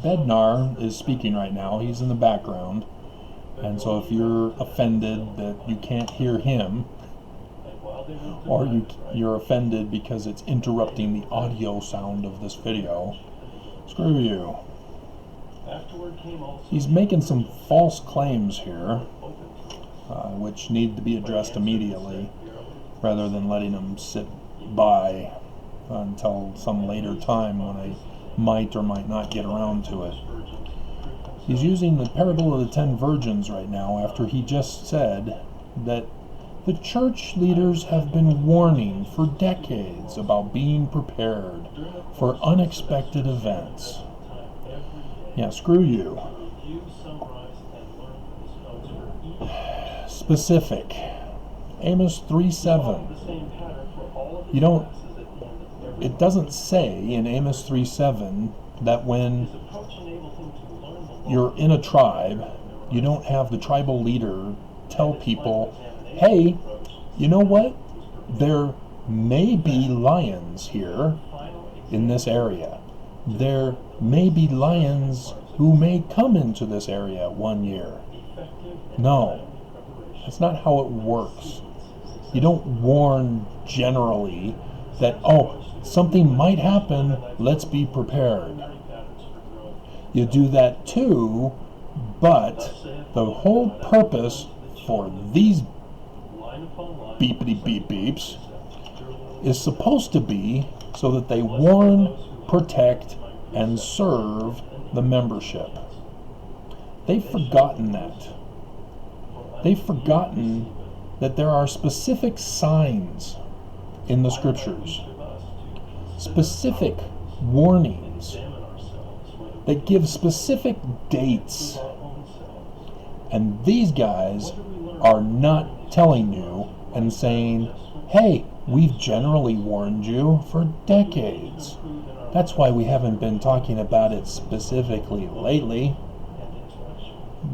Bednar is speaking right now. He's in the background. And so if you're offended that you can't hear him, or you're offended because it's interrupting the audio sound of this video, screw you. He's making some false claims here, which need to be addressed immediately, rather than letting them sit by until some later time when I might or might not get around to it. He's using the parable of the 10 virgins right now after he just said that the church leaders have been warning for decades about being prepared for unexpected events. Yeah, screw you. Specific. Amos 3:7. It doesn't say in Amos 3:7 that when you're in a tribe, you don't have the tribal leader tell people, hey, you know what? There may be lions here in this area. There may be lions who may come into this area one year. No, that's not how it works. You don't warn generally that, oh, something might happen, let's be prepared. You do that too, but the whole purpose for these beepity beep beeps is supposed to be so that they warn, protect, and serve the membership. They've forgotten that. They've forgotten that there are specific signs in the scriptures, specific warnings that give specific dates. And these guys are not telling you and saying, hey, we've generally warned you for decades. That's why we haven't been talking about it specifically lately.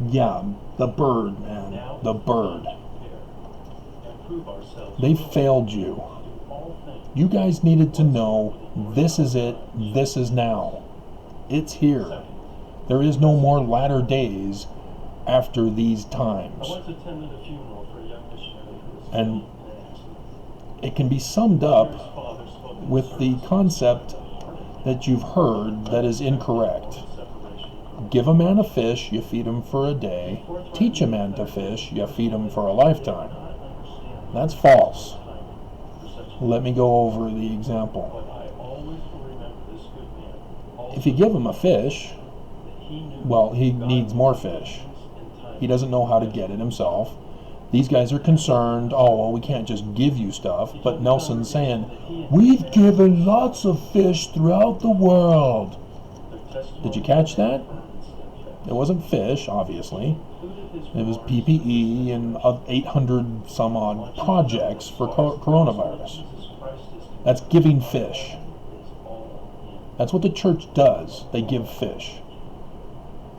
Yeah, the bird, man, the bird. They failed you. You guys needed to know this is it, this is now. It's here. There is no more latter days after these times. And it can be summed up with the concept that you've heard that is incorrect. Give a man a fish, you feed him for a day. Teach a man to fish, you feed him for a lifetime. That's false. Let me go over the example. If you give him a fish, well, he needs more fish. He doesn't know how to get it himself. These guys are concerned, oh, well, we can't just give you stuff. But Nelson's saying, we've given lots of fish throughout the world. Did you catch that? It wasn't fish, obviously. It was PPE and 800 some odd projects for coronavirus. That's giving fish. That's what the church does. They give fish.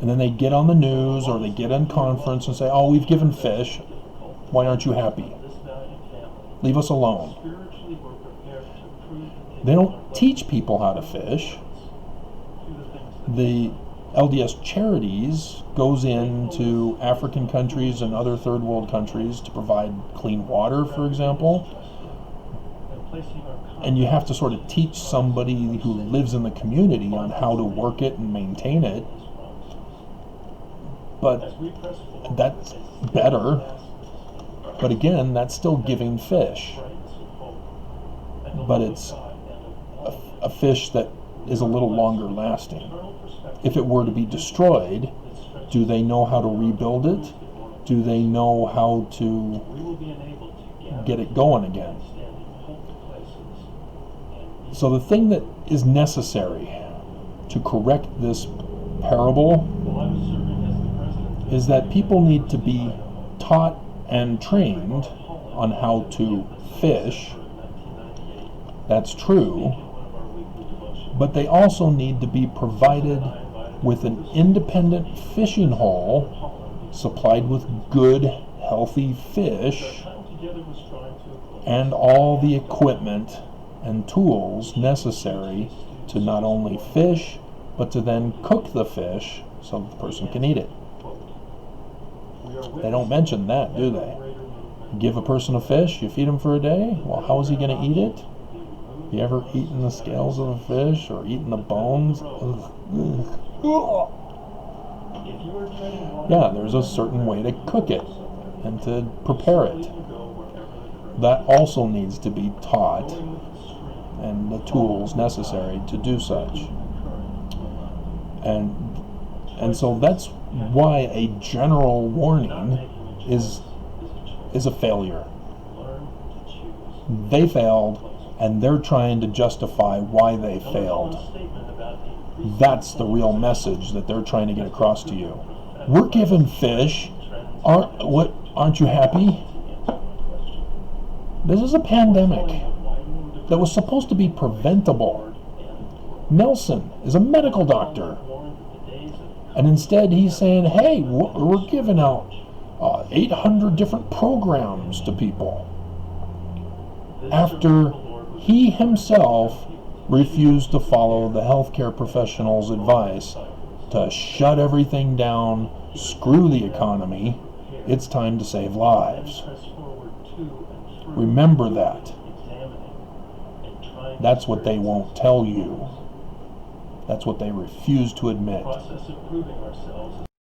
And then they get on the news or they get in conference and say, oh, we've given fish. Why aren't you happy? Leave us alone. They don't teach people how to fish. The LDS Charities goes into African countries and other third world countries to provide clean water, for example. And you have to sort of teach somebody who lives in the community on how to work it and maintain it. But that's better. But again, that's still giving fish. But it's a fish that is a little longer lasting. If it were to be destroyed, do they know how to rebuild it? Do they know how to get it going again? So the thing that is necessary to correct this parable is that people need to be taught and trained on how to fish. That's true. But they also need to be provided with an independent fishing hole supplied with good, healthy fish and all the equipment and tools necessary to not only fish, but to then cook the fish so that the person can eat it. They don't mention that, do they? Give a person a fish, you feed him for a day, well, how is he going to eat it? You ever eaten the scales of a fish or eaten the bones? Ugh. Ugh. Yeah, there's a certain way to cook it and to prepare it. That also needs to be taught, and the tools necessary to do such. And so that's why a general warning is a failure. They failed, and they're trying to justify why they failed. That's the real message that they're trying to get across to you. We're given fish. Aren't you happy? This is a pandemic that was supposed to be preventable. Nelson is a medical doctor, and instead he's saying, hey, we're giving out 800 different programs to people, after he himself refused to follow the healthcare professionals' advice to shut everything down, screw the economy. It's time to save lives. Remember that. That's what they won't tell you. That's what they refuse to admit.